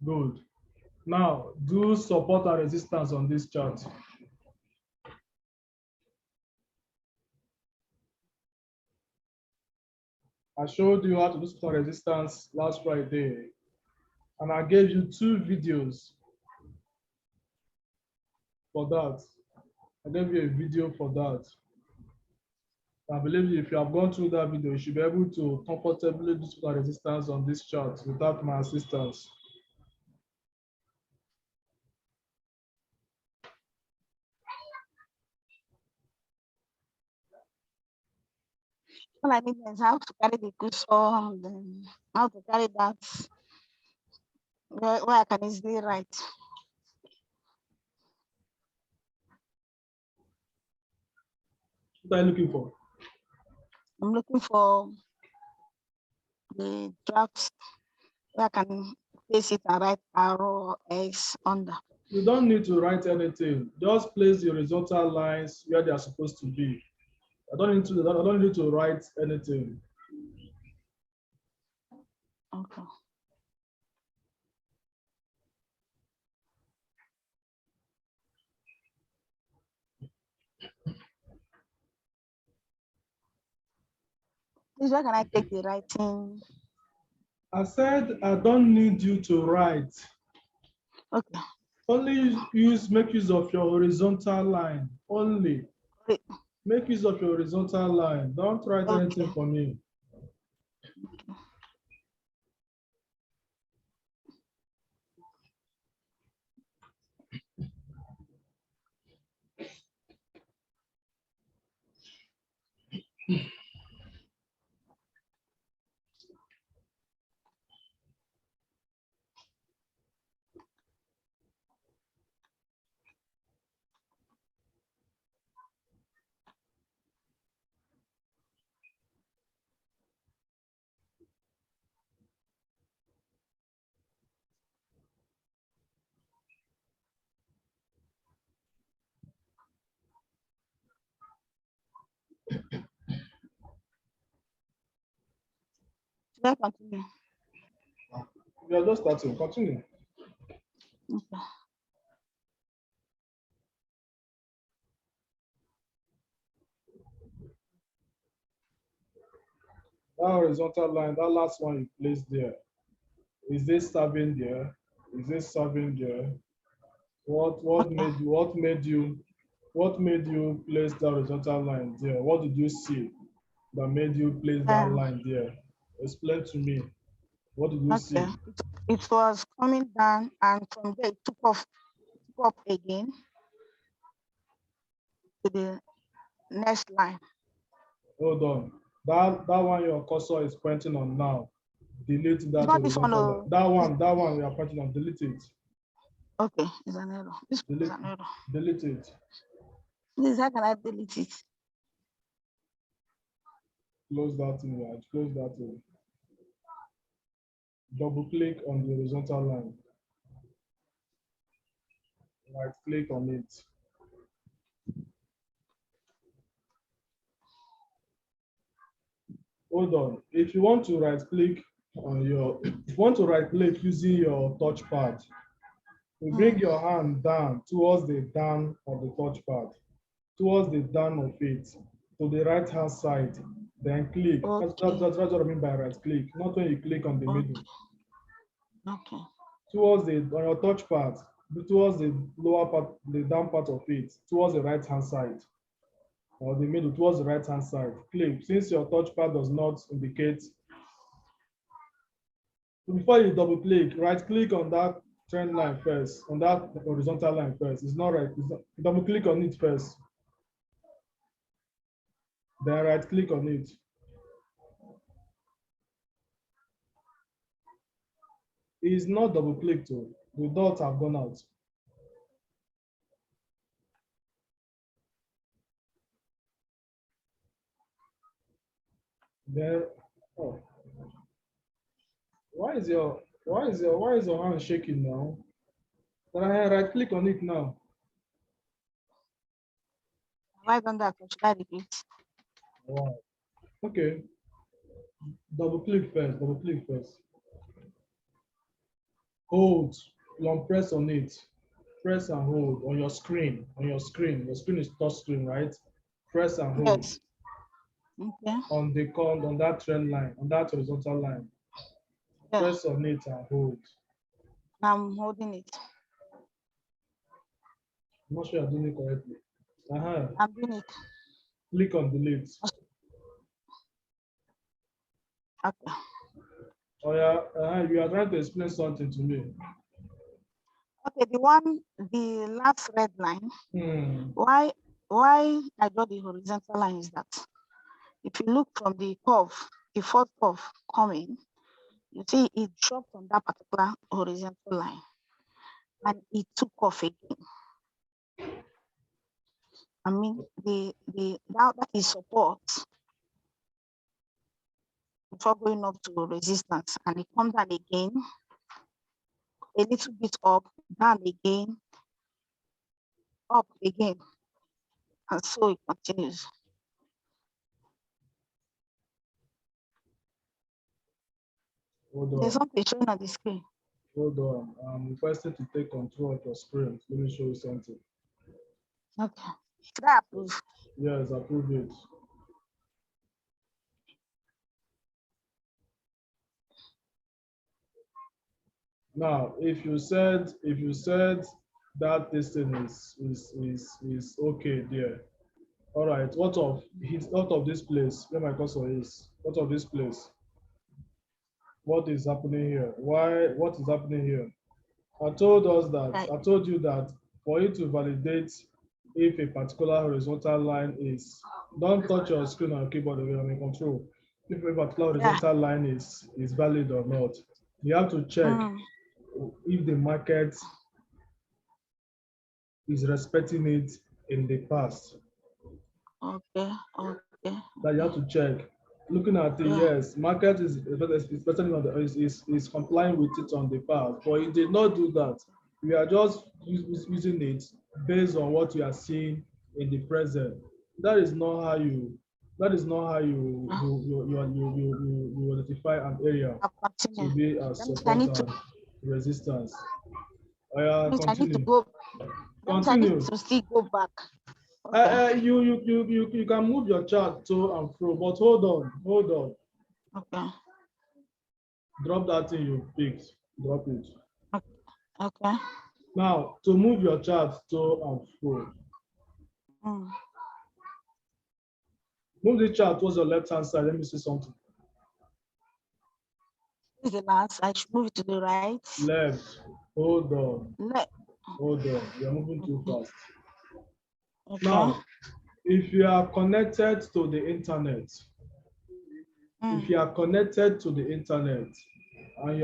Good. Now do support and resistance on this chart. I showed you how to do support and resistance last Friday, and I gave you 2 videos for that. I gave you a video for that. I believe if you have gone through that video, you should be able to comfortably do support and resistance on this chart without my assistance. All I need is how to carry the cushion, then how to carry that where I can easily write. What are you looking for? I'm looking for the drafts where I can place it and write arrow X under. You don't need to write anything. Just place the horizontal lines where they are supposed to be. I don't need to write anything. Okay. This where can I take the writing? I said I don't need you to write. Okay. Only make use of your horizontal line. Only make use of your horizontal line. Don't write anything Okay. for me. Should I continue? We are just starting. Continue. Okay. That horizontal line, that last one you placed there. Is this serving there? Is this serving there? What made you place that horizontal line there? What did you see that made you place that Um, line there? Explain to me. What did you see? okay. It was coming down and from there it took up again to the next line. Hold on. That one your cursor is pointing on now. Delete that It's not this one. horizontal line. Oh, That one we are pointing on. Delete it. okay, it's an error. This is Delete, an error. delete it. Please, how can I delete it? Close that thing, right? Close that thing. Double click on the horizontal line. Right click on it. Hold on. If you want to right click on if you want to right click using your touchpad, you bring your hand down towards the down of the touchpad, towards the down of it, to the right hand side, then click. Okay. That's what I mean by right click, not when you click on the middle. Okay. Towards on your touchpad, towards the lower part, the down part of it, towards the right hand side, or the middle, towards the right hand side. Click. Since your touchpad does not indicate, before you double click, right click on that trend line first, on that horizontal line first. It's not right. Double click on it first. Then right click on it. It's not double clicked. The dots have gone out. Then, oh, why is your hand shaking now? Then I right click on it now. Have I done that? Or should I repeat? Wow. Okay. Double click first. Double click first. Hold. Long press on it. Press and hold on your screen. On your screen. Your screen is touch screen, right? Press and hold. Yes. Okay. On that trend line, on that horizontal line. Yeah. Press on it and hold. I'm holding it. I'm not sure you're doing it correctly. I'm doing it. Click on delete. Okay. Oh yeah, you are trying to explain something to me. Okay, the last red line. Hmm. Why I draw the horizontal line is that if you look from the curve, the fourth curve coming, you see it dropped on that particular horizontal line and it took off again. I mean, that is support before going up to resistance, and it comes down again, a little bit up, down again, up again, and so it continues. There's something showing on the screen. Hold on. I'm requested to take control of your screen. Let me show you something. Okay. Should I approve? Yes, approve it. Now, if you said that this thing is okay there. All right. What of this place? Where my cursor is? What of this place? What is happening here? What is happening here? I told you that for you to validate if a particular horizontal line is, don't touch your screen or keyboard again, I'm in control. If a particular horizontal line is valid or not, you have to check if the market is respecting it in the past. Okay. That you have to check. Looking at it, yes, market is complying with it on the past, but it did not do that. We are just using it based on what you are seeing in the present. That is not how you identify an area to be a support and resistance. Continue. I need to still go back. Okay. You can move your chart to and fro, but hold on. Okay. Drop that thing you picked. Drop it. Okay. Now, to move your chart to and fro. Move the chart towards the left-hand side. Let me see something. This is the last. I should move it to the right. Left. Hold on. Left. Hold on. You're moving too fast. Okay. Now, if you are connected to the internet, and you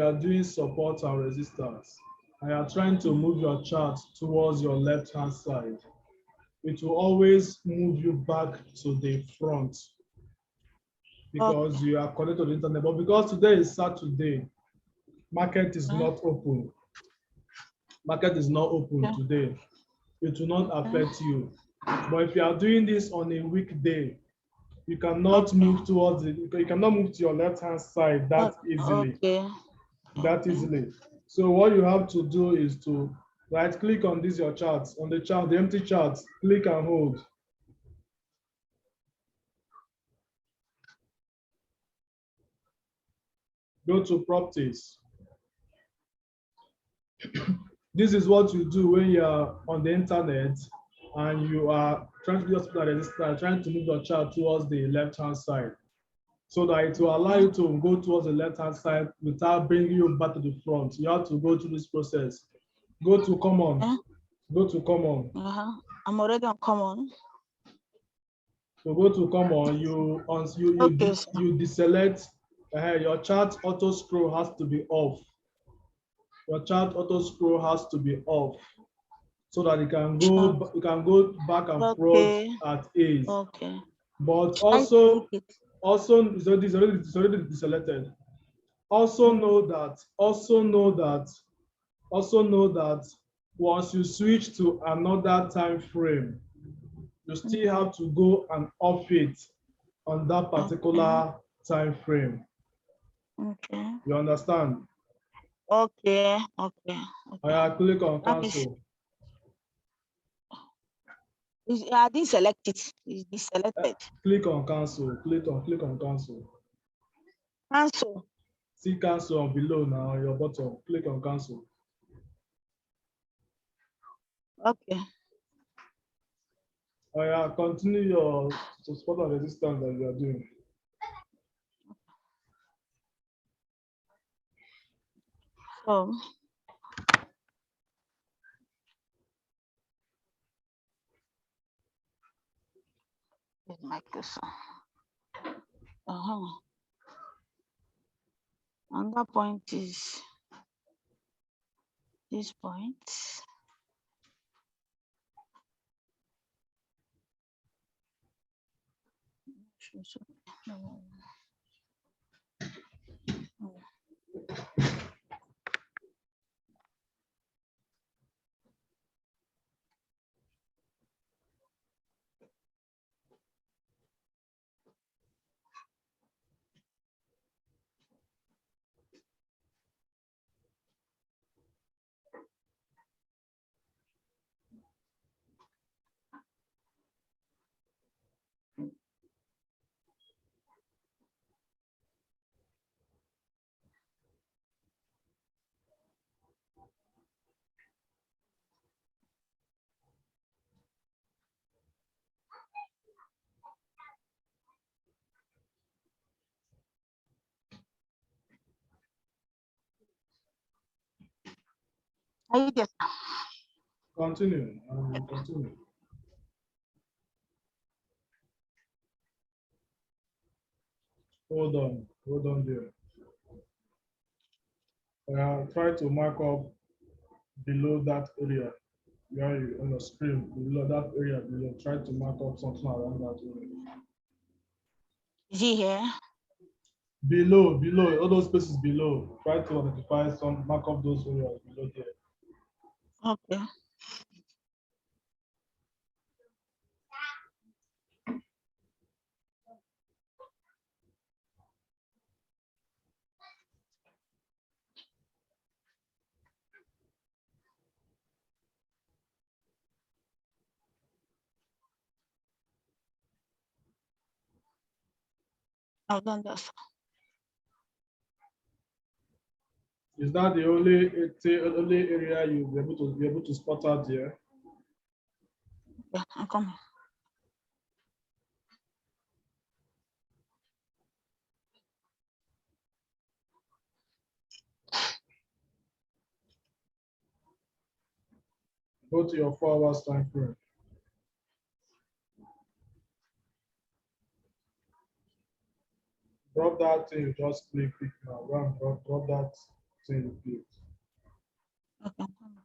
are doing support and resistance, and you are trying to move your chart towards your left-hand side, it will always move you back to the front because you are connected to the internet. But because today is Saturday, market is not open. Market is not open today. It will not affect you. But if you are doing this on a weekday, you cannot move towards it. You cannot move to your left-hand side that easily. That easily. So what you have to do is to right-click on this your chart, on the chart, the empty chart, click and hold. Go to properties. This is what you do when you are on the internet and you are trying to do resistance, trying to move your chart towards the left-hand side, so that it will allow you to go towards the left-hand side without bringing you back to the front. You have to go through this process. Go to common. Go to common. I'm already on common. So go to common. You deselect. Your chart auto scroll has to be off. Your chart auto scroll has to be off, so that you can go back and forth at ease. Okay. But also it's already deselected. Also know that once you switch to another time frame, you still have to go and off it on that particular time frame. Okay. You understand? Okay. I click on cancel. I didn't select it. It's deselected. Click on cancel. Click on cancel. Cancel. See cancel on below now on your bottom. Click on cancel. Okay. Continue your support and resistance that you are doing. So my question. And that point is this point. Are you there? Continue. Continue. Hold on there. Try to mark up below that area where you on your screen, below that area below. Try to mark up something around that area. Is he here? Below, all those spaces below. Try to identify some, mark up those areas below there. Okay. I've done that. Is that the only area you'll be able to spot out there? Yeah, I'm coming. Go to your 4 hours time frame. Drop that thing you just click now. Run, drop that thing you clicked. Okay, I'm coming.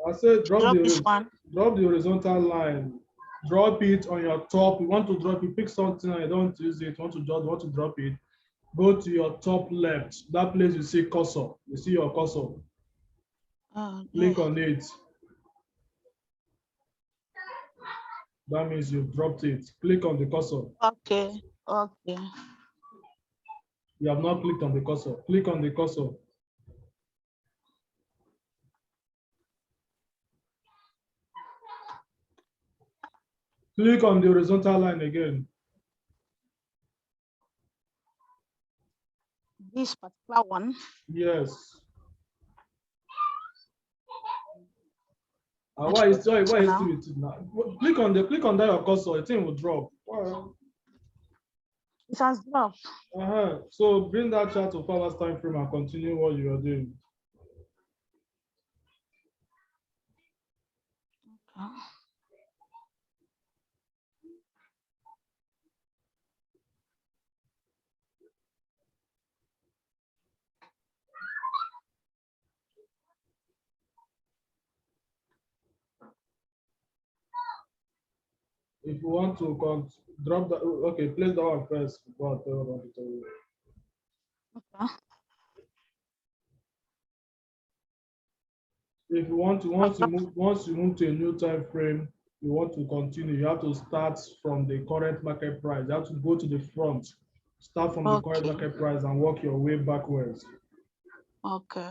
I said Drop this one. drop the horizontal line. Drop it on your top. You want to drop it, pick something and you don't use it, want to drop it. Go to your top left. That place you see cursor. You see your cursor. Click on it. That means you've dropped it. Click on the cursor. Okay. Okay. You have not clicked on the cursor. Click on the cursor. Click on the horizontal line again. This particular one. Yes. Why is still with it now? Click on that your cursor, the thing will drop. It has dropped. So bring that chart to 4 hours time frame and continue what you are doing. Okay. If you want to drop that, okay, place that one first. Okay. If you want to, once you move to a new time frame, you want to continue, you have to start from the current market price. You have to go to the front, start from the current market price and work your way backwards. Okay.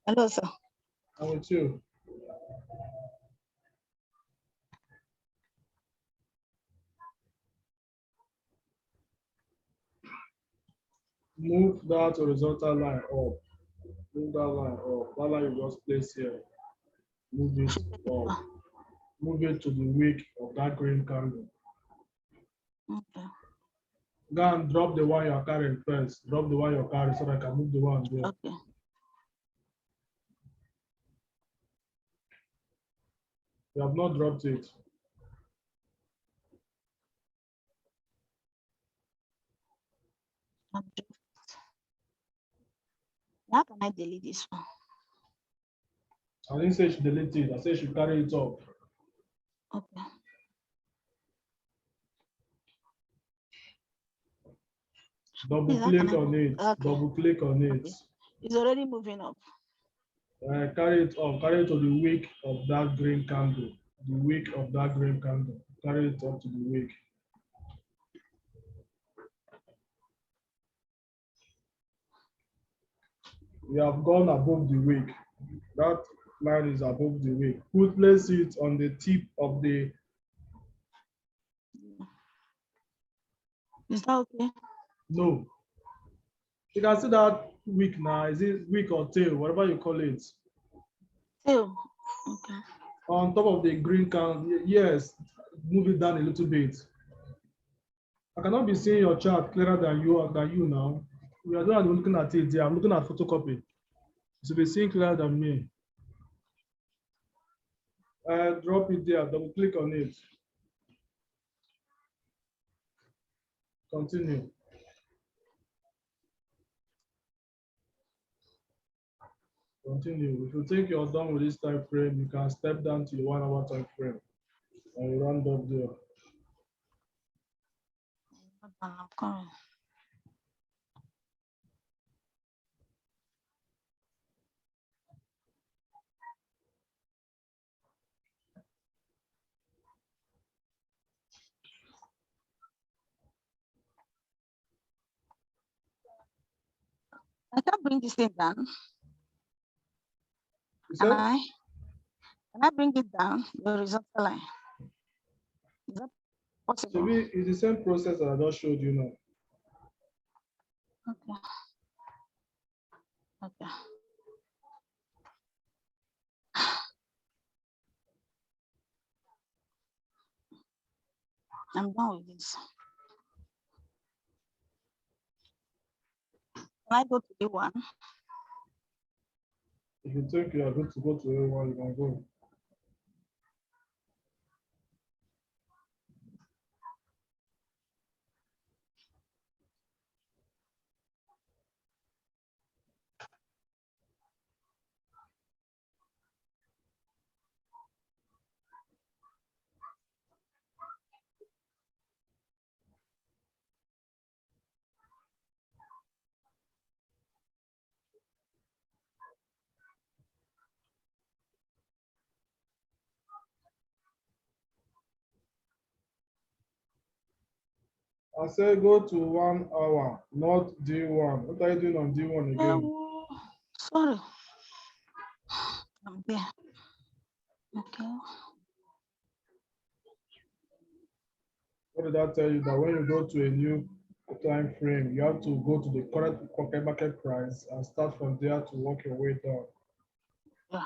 Hello, sir. I'm with you. Move that horizontal line up. Move that line up. That line you just place here. Move it up. Move it to the wick of that green candle. Okay. Go and drop the one you're carrying first. Drop the one you're carrying so that I can move the one there. Okay. You have not dropped it. How can I delete this one? I didn't say she delete it. I said she carry it up. Okay. Double How click can I on move? it. Okay. Double click on it. Okay. It's already moving up. Carry it up. Carry it to the wick of that green candle. The wick of that green candle. Carry it up to the wick. We have gone above the wick. That line is above the wick. Place it on the tip of the. Is that okay? No. You can see that wick now. Is it wick or tail, whatever you call it? Tail. Okay. On top of the green candle. Yes. Move it down a little bit. I cannot be seeing your chart clearer than you now. We are not looking at it there. I'm looking at photocopy. You should be seeing clearer than me. Drop it there. Double click on it. Continue. Continue. If you think you're done with this time frame, you can step down to the 1 hour time frame and you round up there. I'm coming. I can bring this thing down. You Can said? I bring it down the horizontal line? Is that possible? Maybe it's the same process that I just showed you now. Okay. Okay. I'm done with this. Can I go to A1? If you think you are good to go to A1, you can go. I said go to 1 hour, not D1. What are you doing on D1 again? Oh, sorry. I'm there. Okay. What did I tell you? That when you go to a new time frame, you have to go to the current market price and start from there to work your way down. Yeah.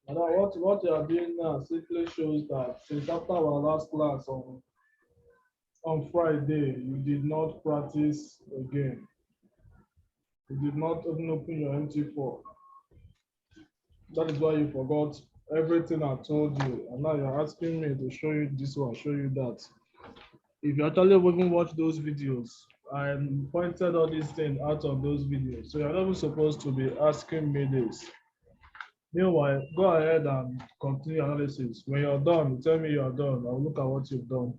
And now what you are doing now simply shows that since after our last class on Friday, you did not practice again. You did not even open your MT4. That is why you forgot everything I told you. And now you're asking me to show you this one, show you that. If you actually even watch those videos, I pointed all these things out of those videos. So you're not even supposed to be asking me this. Meanwhile, go ahead and continue analysis. When you're done, tell me you're done. I'll look at what you've done.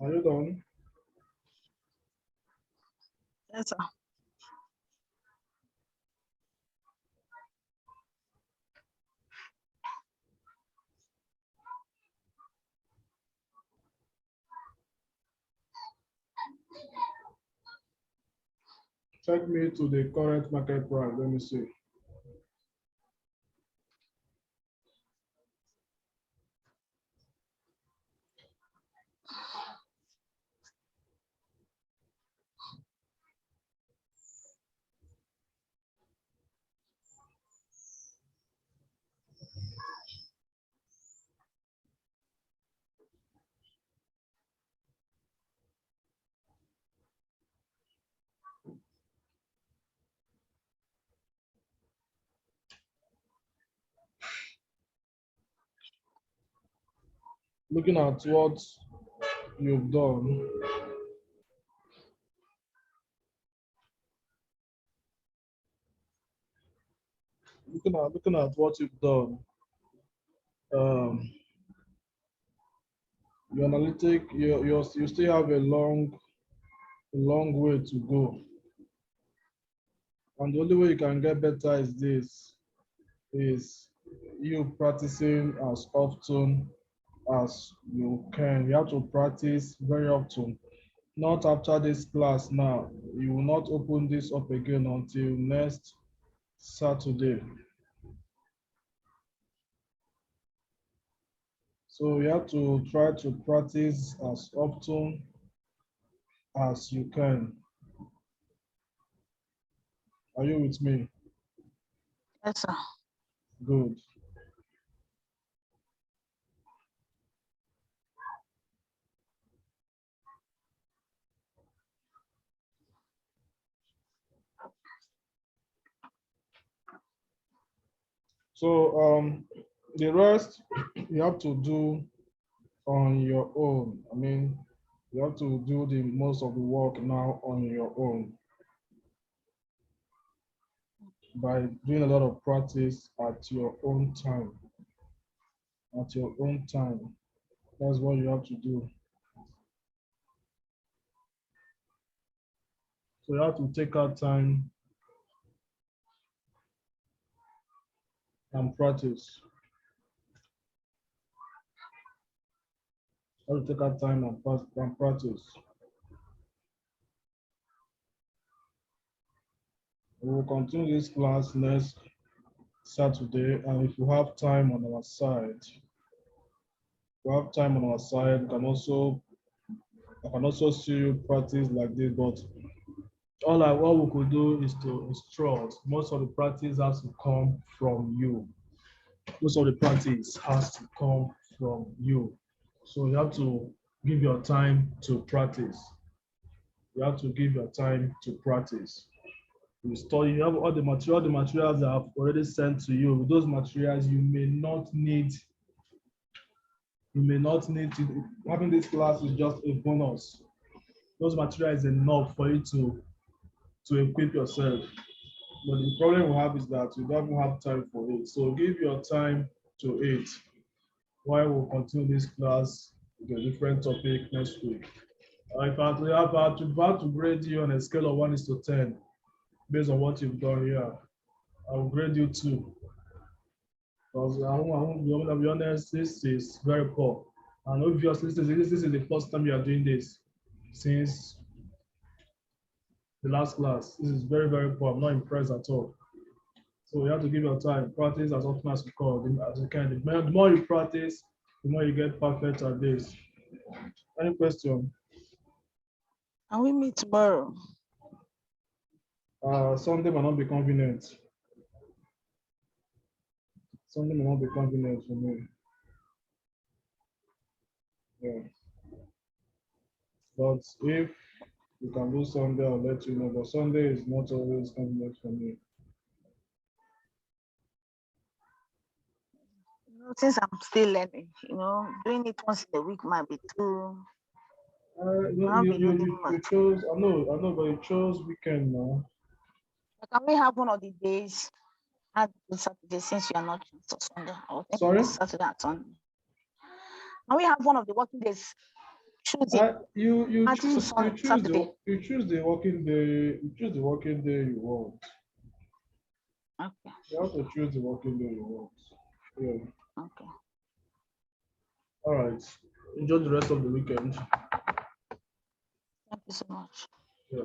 Are you done? Yes, sir. Check me to the current market price. Let me see. Looking at what you've done, looking at what you've done, um, your analytic, you still have a long way to go. And the only way you can get better is you practicing as often as you can. You have to practice very often. Not after this class now. You will not open this up again until next Saturday. So you have to try to practice as often as you can. Are you with me? Yes, sir. Good. So the rest you have to do on your own. I mean, you have to do the most of the work now on your own by doing a lot of practice at your own time. At your own time. That's what you have to do. So you have to take out time and practice. You have to take out time and practice. We will continue this class next Saturday, and if you have time on our side, we I can also see you practice like this, but what we could do is to instruct. Most of the practice has to come from you. Most of the practice has to come from you. So you have to give your time to practice. You have to give your time to practice. You study, you have all the materials that I've already sent to you. With those materials, you may not need to. Having this class is just a bonus. Those materials is enough for you to equip yourself. But the problem we have is that you don't have time for it. So give your time to it while we'll continue this class with a different topic next week. If I have to grade you on a scale of 1:10 based on what you've done here, I will grade you 2. Because I'm going to be honest, this is very poor. And obviously, this is the first time you are doing this since the last class. This is very, very poor. I'm not impressed at all. So you have to give your time. Practice as often as you can. The more you practice, the more you get perfect at this. Any question? Can we meet tomorrow? Sunday might not be convenient. Sunday may not be convenient for me. Yeah. But if you can do Sunday, I'll let you know. But Sunday is not always convenient for me. Since I'm still learning, doing it once in a week might be too. You chose, I know, but you chose weekend now. Can we have one of the days at Saturday since you are not on Sunday? Sorry? Saturday and Sunday. Can we have one of the working days? Tuesday. You choose Saturday. You choose the working day. You choose the working day you want. Okay. You have to choose the working day you want. Yeah. Okay. All right. Enjoy the rest of the weekend. Thank you so much. Yeah.